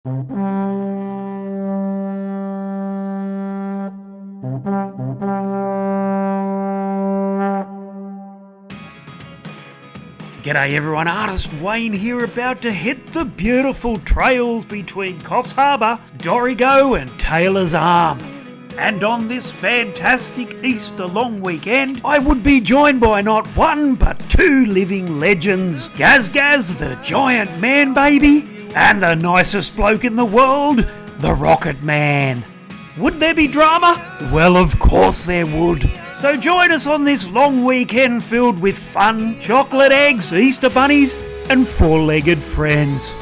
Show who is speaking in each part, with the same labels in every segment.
Speaker 1: G'day everyone, Artist Wayne here, about to hit the beautiful trails between Coffs Harbour, Dorrigo and Taylors Arm. And on this fantastic Easter long weekend, I would be joined by not one but two living legends, Gaz Gaz the Giant man baby, and the nicest bloke in the world, the Rocket Man. Would there be drama? Well, of course there would. So join us on this long weekend filled with fun, chocolate eggs, Easter bunnies, and four-legged friends.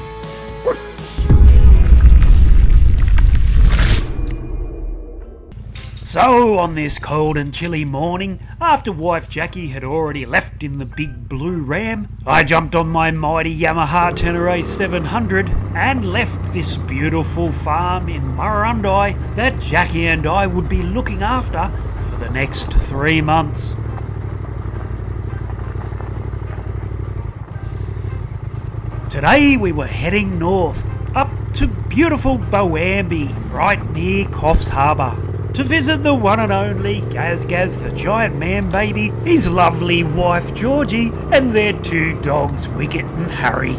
Speaker 1: So, on this cold and chilly morning, after wife Jackie had already left in the big blue Ram, I jumped on my mighty Yamaha Tenere 700 and left this beautiful farm in Murrurundi that Jackie and I would be looking after for the next 3 months. Today we were heading north, up to beautiful Boambi, right near Coffs Harbour, to visit the one and only Gaz Gaz the Giant man baby, his lovely wife Georgie, and their two dogs Wicket and Harry.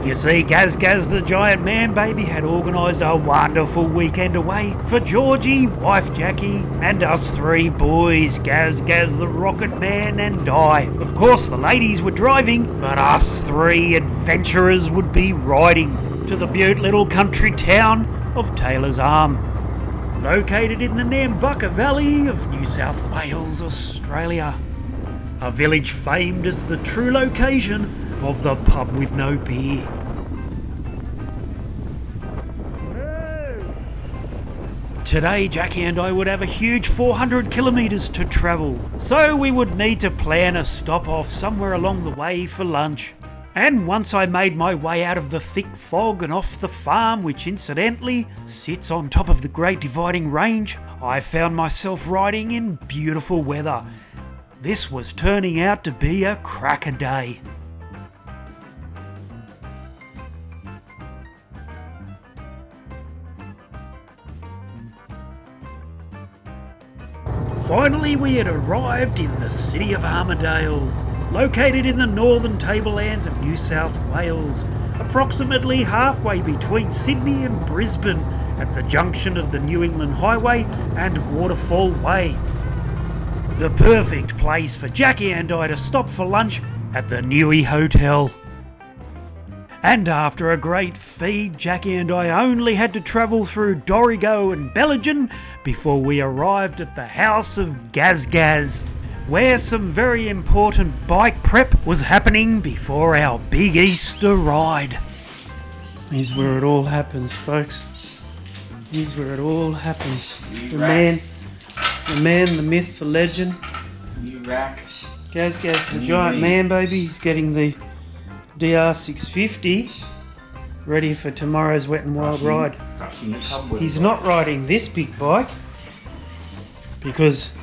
Speaker 1: You see, Gaz Gaz the Giant man baby had organised a wonderful weekend away for Georgie, wife Jackie, and us three boys, Gaz Gaz the Rocket Man and I. Of course the ladies were driving, but us three adventurers would be riding to the beaut little country town of Taylors Arm, located in the Nambucca Valley of New South Wales, Australia. A village famed as the true location of the pub with no beer. Today Jackie and I would have a huge 400 kilometres to travel, so we would need to plan a stop off somewhere along the way for lunch. And once I made my way out of the thick fog and off the farm, which incidentally sits on top of the Great Dividing Range, I found myself riding in beautiful weather. This was turning out to be a cracker day. Finally, we had arrived in the city of Armidale, located in the Northern Tablelands of New South Wales, approximately halfway between Sydney and Brisbane, at the junction of the New England Highway and Waterfall Way. The perfect place for Jackie and I to stop for lunch at the Newey Hotel. And after a great feed, Jackie and I only had to travel through Dorrigo and Bellingen before we arrived at the house of Gaz Gaz, where some very important bike prep was happening before our big Easter ride. Here's where it all happens, folks. Here's where it all happens. The man, the myth, the legend. Gaz Gaz the Giant man baby. He's getting the DR650 ready for tomorrow's wet and wild ride. He's not riding this big bike because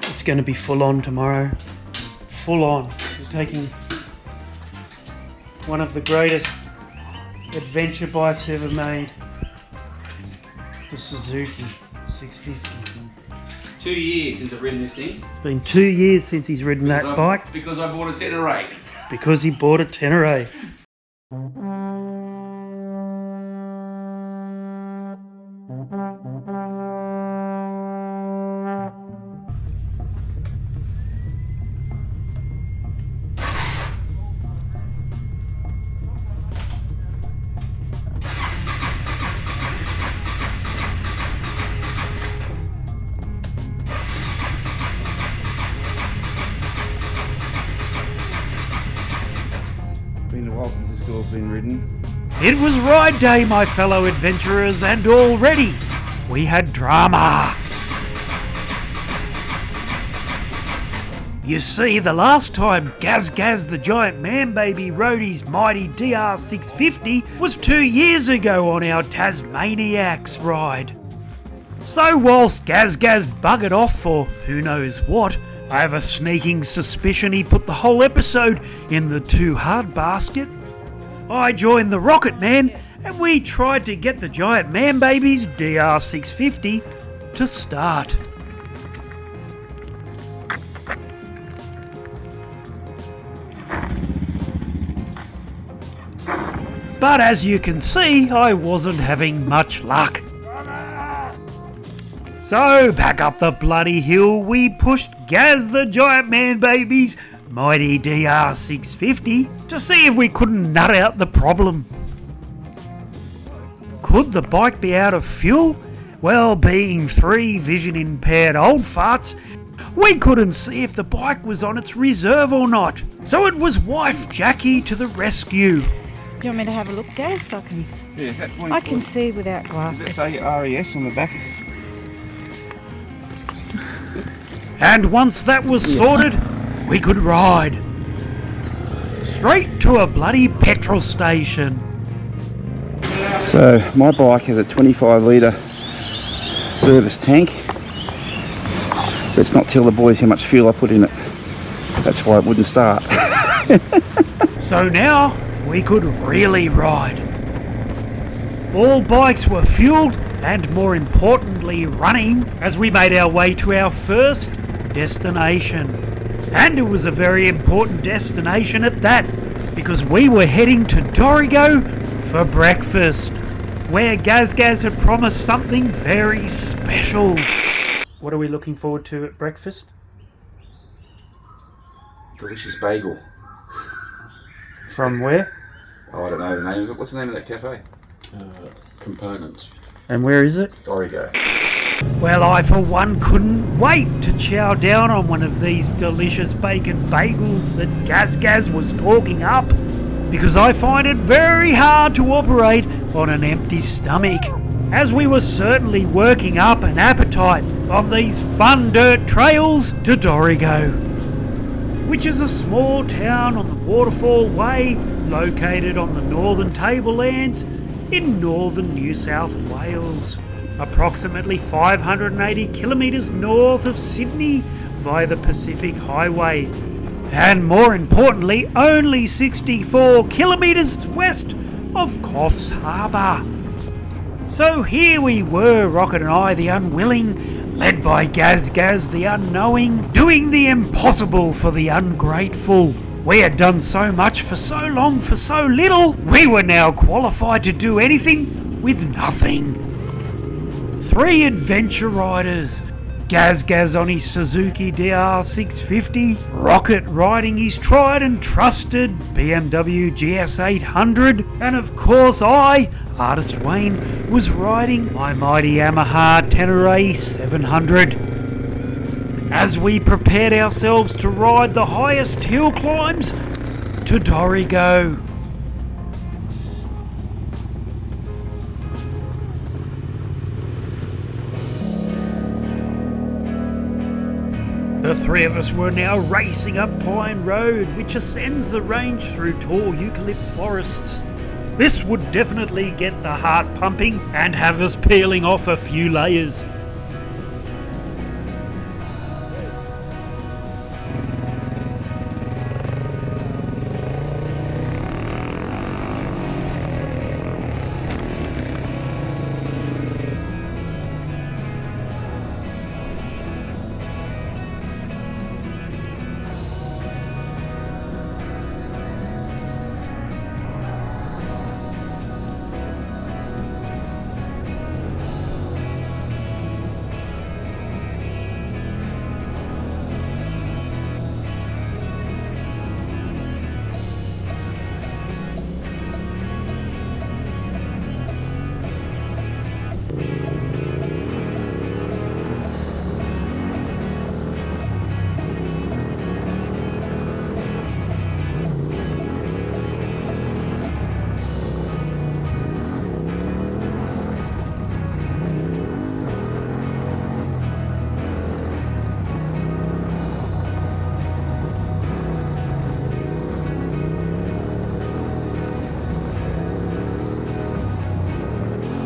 Speaker 1: it's going to be full on tomorrow. Full on. He's taking one of the greatest adventure bikes ever made. The Suzuki 650.
Speaker 2: 2 years since I've ridden this thing.
Speaker 1: It's been 2 years since he's ridden that bike.
Speaker 2: Because I bought a Tenere.
Speaker 1: Because he bought a Tenere.
Speaker 2: Been a while since this girl's been ridden.
Speaker 1: It was ride day, my fellow adventurers, and already we had drama. You see, the last time Gaz Gaz the Giant man baby rode his mighty DR650 was 2 years ago on our Tasmaniacs ride. So whilst Gaz Gaz buggered off for who knows what, I have a sneaking suspicion he put the whole episode in the too hard basket. I joined the Rocket Man and we tried to get the giant man baby's DR650 to start. But as you can see, I wasn't having much luck. So back up the bloody hill we pushed Gaz the Giant Man Baby's mighty DR650 to see if we couldn't nut out the problem. Could the bike be out of fuel? Well, being three vision impaired old farts, we couldn't see if the bike was on its reserve or not. So it was wife Jackie to the rescue.
Speaker 3: Do you want me to have a look, Gaz? So
Speaker 2: Yeah, is that
Speaker 3: I can see without
Speaker 2: Does
Speaker 3: glasses.
Speaker 2: it say RES on the back?
Speaker 1: And once that was sorted, we could ride. Straight to a bloody petrol station.
Speaker 2: So my bike has a 25 litre service tank. Let's not tell the boys how much fuel I put in it. That's why it wouldn't start.
Speaker 1: So now we could really ride. All bikes were fueled and, more importantly, running as we made our way to our first destination. And it was a very important destination at that, because we were heading to Dorrigo for breakfast, where Gaz Gaz had promised something very special. What are we looking forward to at breakfast?
Speaker 2: Delicious bagel.
Speaker 1: From where?
Speaker 2: Oh, I don't know the name of it. What's the name of that cafe?
Speaker 4: Components.
Speaker 1: And where is it?
Speaker 2: Dorrigo.
Speaker 1: Well, I for one couldn't wait to chow down on one of these delicious bacon bagels that Gaz Gaz was talking up, because I find it very hard to operate on an empty stomach, as we were certainly working up an appetite on these fun dirt trails to Dorrigo, which is a small town on the Waterfall Way located on the Northern Tablelands in northern New South Wales, approximately 580 kilometres north of Sydney via the Pacific Highway, and more importantly only 64 kilometres west of Coffs Harbour. So here we were, Rocket and I the unwilling, led by Gaz Gaz the unknowing, doing the impossible for the ungrateful. We had done so much for so long for so little, we were now qualified to do anything with nothing. Three adventure riders, Gaz Gaz on his Suzuki DR650, Rocket riding his tried and trusted BMW GS800, and of course I, Artist Wayne, was riding my mighty Yamaha Tenere 700. As we prepared ourselves to ride the highest hill climbs to Dorrigo. The three of us were now racing up Pine Road, which ascends the range through tall eucalypt forests. This would definitely get the heart pumping and have us peeling off a few layers.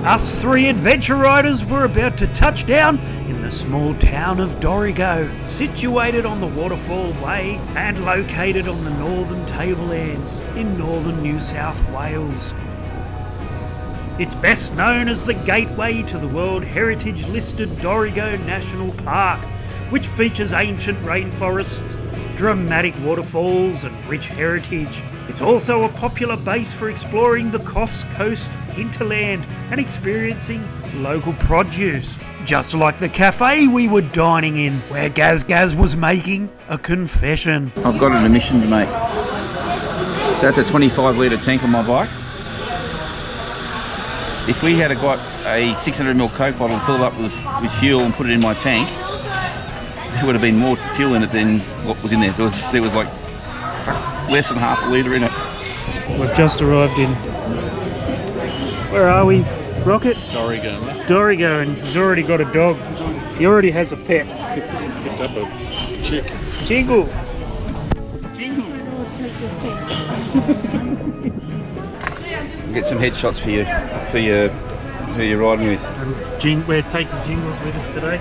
Speaker 1: Us three adventure riders were about to touch down in the small town of Dorrigo, situated on the Waterfall Way and located on the Northern Tablelands in northern New South Wales. It's best known as the gateway to the World Heritage listed Dorrigo National Park, which features ancient rainforests, dramatic waterfalls and rich heritage. It's also a popular base for exploring the Coffs Coast hinterland and experiencing local produce. Just like the cafe we were dining in, where Gaz Gaz was making a confession.
Speaker 2: I've got an admission to make. So that's a 25 litre tank on my bike. If we had got a 600ml Coke bottle and filled it up with fuel and put it in my tank, there would have been more fuel in it than what was in there. There was like less than half a litre in it.
Speaker 1: We've just arrived in... Where are we, Rocket?
Speaker 4: Dorrigo, mate.
Speaker 1: Dorrigo, and he's already got a dog. He already has a pet.
Speaker 4: Picked up a chick.
Speaker 1: Jingle!
Speaker 2: Get some headshots for you, who you're riding with.
Speaker 1: We're taking Jingles with us today.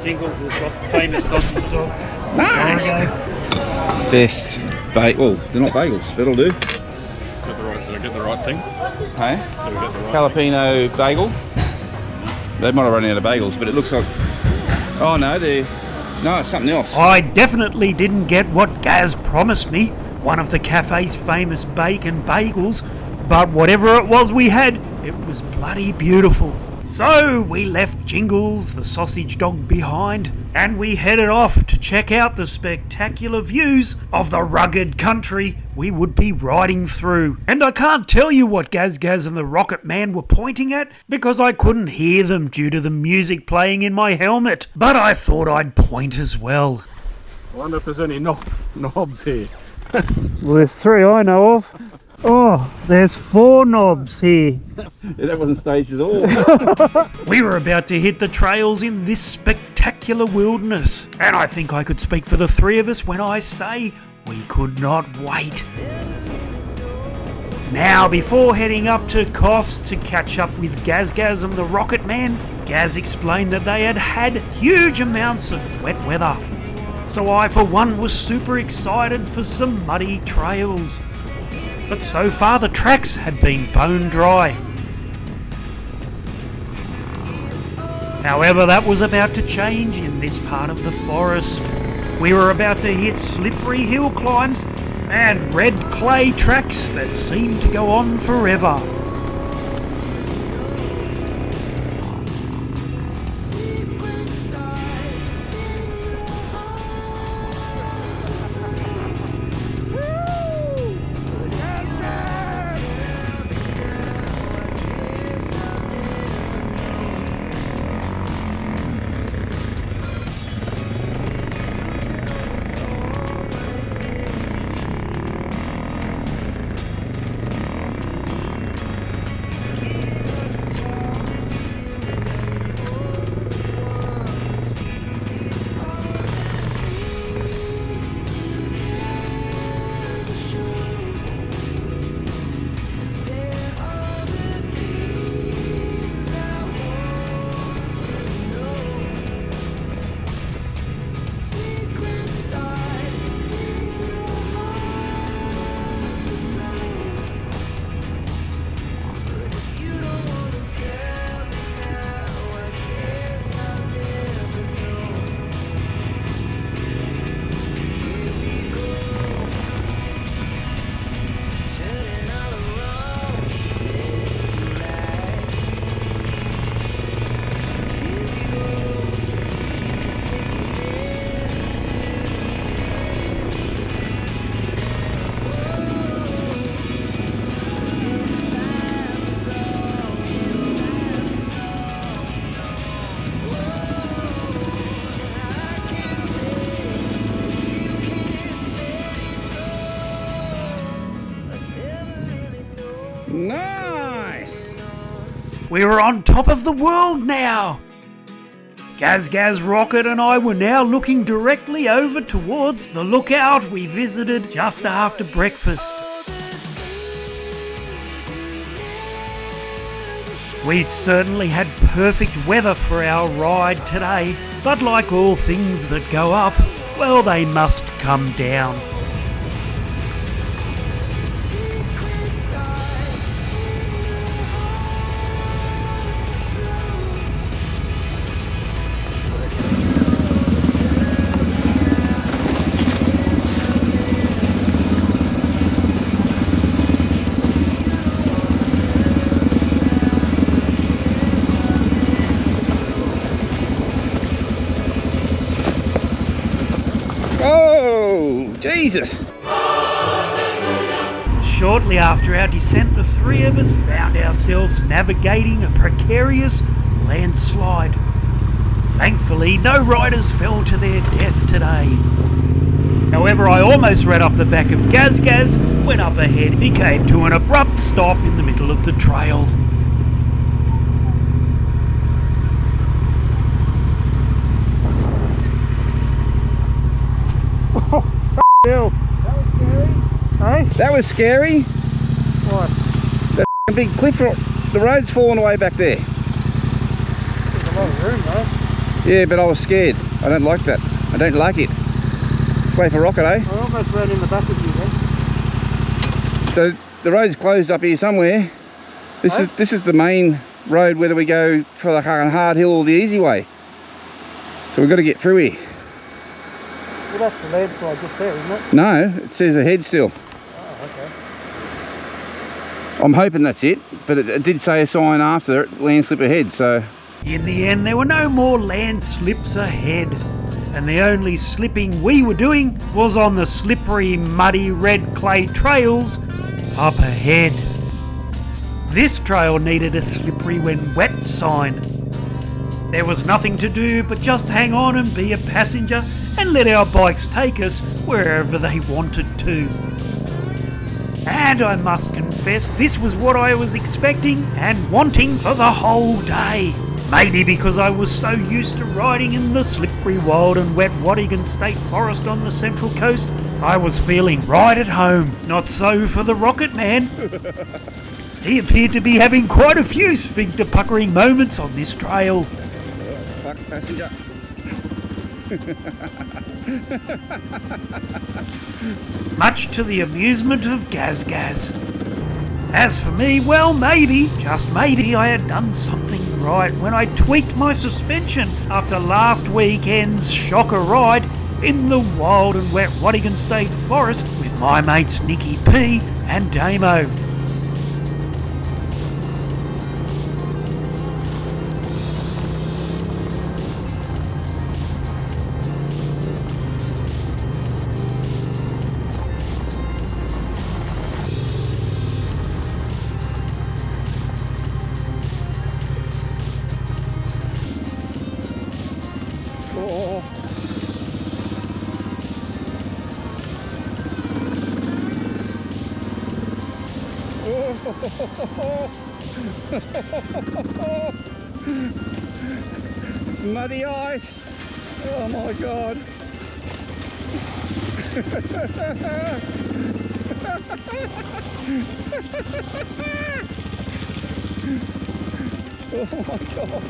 Speaker 1: Jingles, the famous sausage dog.
Speaker 2: Nice!
Speaker 1: Dorrigo.
Speaker 2: Best bagel. They're not bagels, that'll do.
Speaker 4: Did I get the right thing?
Speaker 2: Hey?
Speaker 4: Did I get the right
Speaker 2: Jalapeno bagel. They might have run out of bagels, but it looks like... Oh no, no, it's something else.
Speaker 1: I definitely didn't get what Gaz promised me, one of the cafe's famous bacon bagels, but whatever it was we had, it was bloody beautiful. So we left Jingles, the sausage dog, behind, and we headed off to check out the spectacular views of the rugged country we would be riding through. And I can't tell you what Gaz Gaz and the Rocket Man were pointing at, because I couldn't hear them due to the music playing in my helmet, but I thought I'd point as well.
Speaker 4: I wonder if there's any knobs here.
Speaker 1: Well, there's 3 I know of. Oh, there's 4 knobs here.
Speaker 2: Yeah, that wasn't staged at all.
Speaker 1: We were about to hit the trails in this spectacular wilderness, and I think I could speak for the 3 of us when I say we could not wait. Now, before heading up to Coffs to catch up with Gaz Gaz and the Rocket Man, Gaz explained that they had huge amounts of wet weather. So I, for one, was super excited for some muddy trails. But so far the tracks had been bone dry. However, that was about to change in this part of the forest. We were about to hit slippery hill climbs and red clay tracks that seemed to go on forever.
Speaker 2: Nice!
Speaker 1: We were on top of the world now! Gaz Gaz, Rocket and I were now looking directly over towards the lookout we visited just after breakfast. We certainly had perfect weather for our ride today, but like all things that go up, well, they must come down.
Speaker 2: Jesus!
Speaker 1: Shortly after our descent, the three of us found ourselves navigating a precarious landslide. Thankfully, no riders fell to their death today. However, I almost ran up the back of Gaz Gaz when up ahead he came to an abrupt stop in the middle of the trail.
Speaker 4: Hell.
Speaker 2: That was scary.
Speaker 4: What?
Speaker 2: That big cliff, the road's fallen away back there.
Speaker 4: There's a lot of room though.
Speaker 2: Yeah, but I was scared. I don't like that. I don't like it. Wait for rocket, eh?
Speaker 4: I almost ran in the back of you then.
Speaker 2: So the road's closed up here somewhere. This is the main road, whether we go for the hard hill or the easy way. So we've got to get through here.
Speaker 4: Well, that's the landslide just there, isn't it?
Speaker 2: No, it says ahead still.
Speaker 4: Oh, okay.
Speaker 2: I'm hoping that's it, but it did say a sign after it, landslip ahead, so...
Speaker 1: In the end, there were no more landslips ahead, and the only slipping we were doing was on the slippery, muddy red clay trails up ahead. This trail needed a slippery when wet sign. There was nothing to do but just hang on and be a passenger and let our bikes take us wherever they wanted to. And I must confess, this was what I was expecting and wanting for the whole day. Maybe because I was so used to riding in the slippery, wild and wet Waterfall State Forest on the Central Coast, I was feeling right at home. Not so for the Rocket Man. He appeared to be having quite a few sphincter-puckering moments on this trail.
Speaker 2: Fuck, passenger.
Speaker 1: Much to the amusement of Gaz Gaz. As for me, well, maybe, just maybe, I had done something right when I tweaked my suspension after last weekend's shocker ride in the wild and wet Waterfall State Forest with my mates Nicky P and Damo.
Speaker 2: Muddy ice. Oh my god. Oh my god.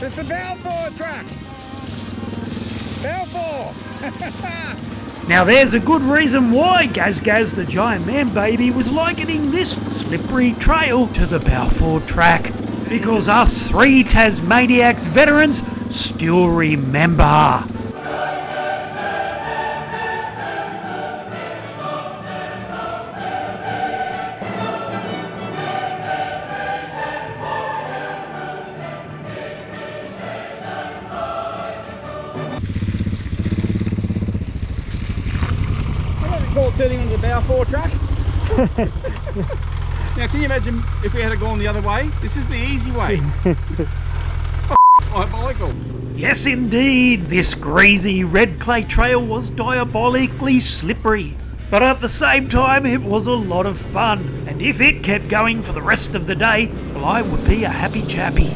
Speaker 2: It's the Balfour track! Balfour!
Speaker 1: Now there's a good reason why Gaz Gaz the Giant Man Baby was likening this slippery trail to the Balfour track. Because us three Tasmaniacs veterans still remember.
Speaker 2: Turning onto the Balfour track. Now can you imagine if we had gone the other way? This is the easy way. Diabolical.
Speaker 1: Yes indeed, this greasy red clay trail was diabolically slippery. But at the same time it was a lot of fun, and if it kept going for the rest of the day, well, I would be a happy chappy.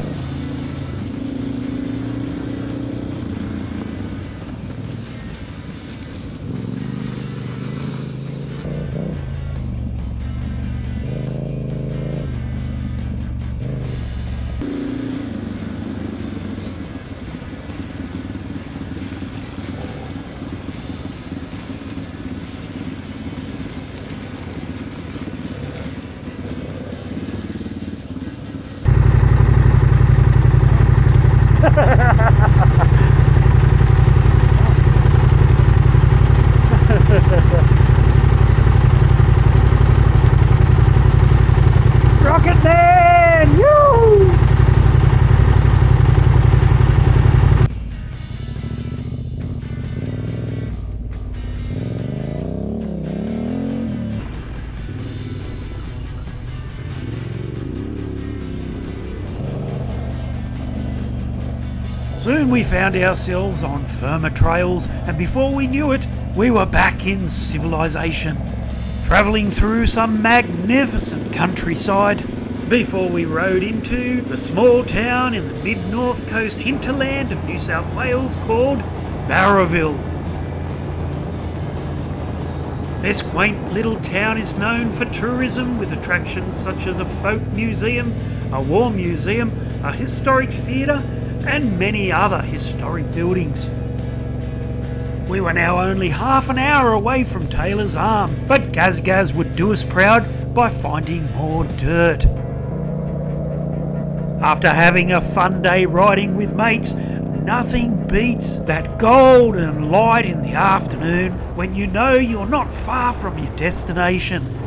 Speaker 1: Soon we found ourselves on firmer trails, and before we knew it, we were back in civilization, travelling through some magnificent countryside before we rode into the small town in the mid-north coast hinterland of New South Wales called Barraville. This quaint little town is known for tourism with attractions such as a folk museum, a war museum, a historic theatre and many other historic buildings. We were now only half an hour away from Taylors Arm, but Gaz Gaz would do us proud by finding more dirt. After having a fun day riding with mates, nothing beats that golden light in the afternoon when you know you're not far from your destination.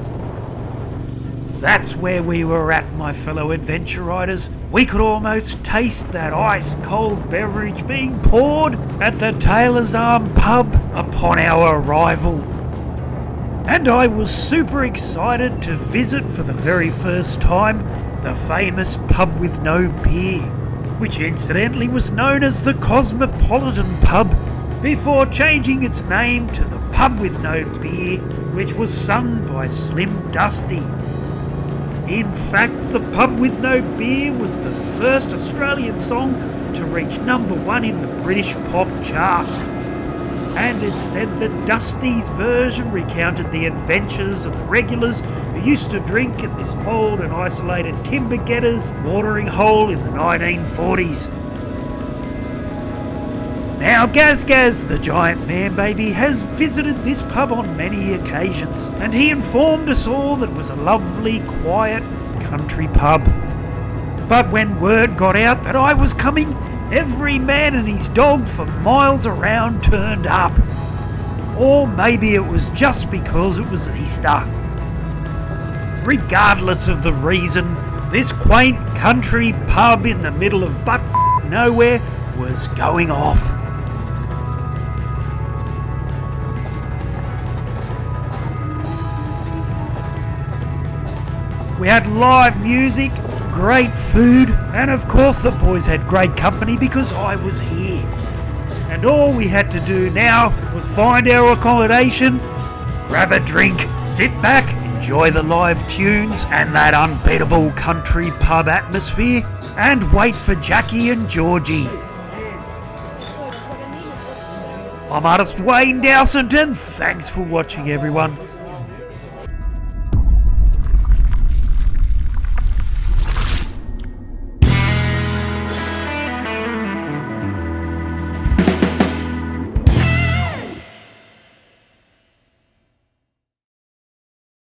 Speaker 1: That's where we were at, my fellow adventure riders. We could almost taste that ice-cold beverage being poured at the Taylors Arm pub upon our arrival. And I was super excited to visit for the very first time the famous pub with no beer, which incidentally was known as the Cosmopolitan Pub before changing its name to the Pub with No Beer, which was sung by Slim Dusty. In fact, the Pub with No Beer was the first Australian song to reach #1 in the British pop charts. And it's said that Dusty's version recounted the adventures of the regulars who used to drink at this old and isolated timber getters watering hole in the 1940s. Now, Gaz Gaz the Giant Man Baby has visited this pub on many occasions, and he informed us all that it was a lovely, quiet country pub. But when word got out that I was coming, every man and his dog for miles around turned up. Or maybe it was just because it was Easter. Regardless of the reason, this quaint country pub in the middle of butt nowhere was going off. We had live music, great food, and of course the boys had great company because I was here. And all we had to do now was find our accommodation, grab a drink, sit back, enjoy the live tunes and that unbeatable country pub atmosphere, and wait for Jackie and Georgie. I'm artist Wayne Dowsett, and thanks for watching, everyone.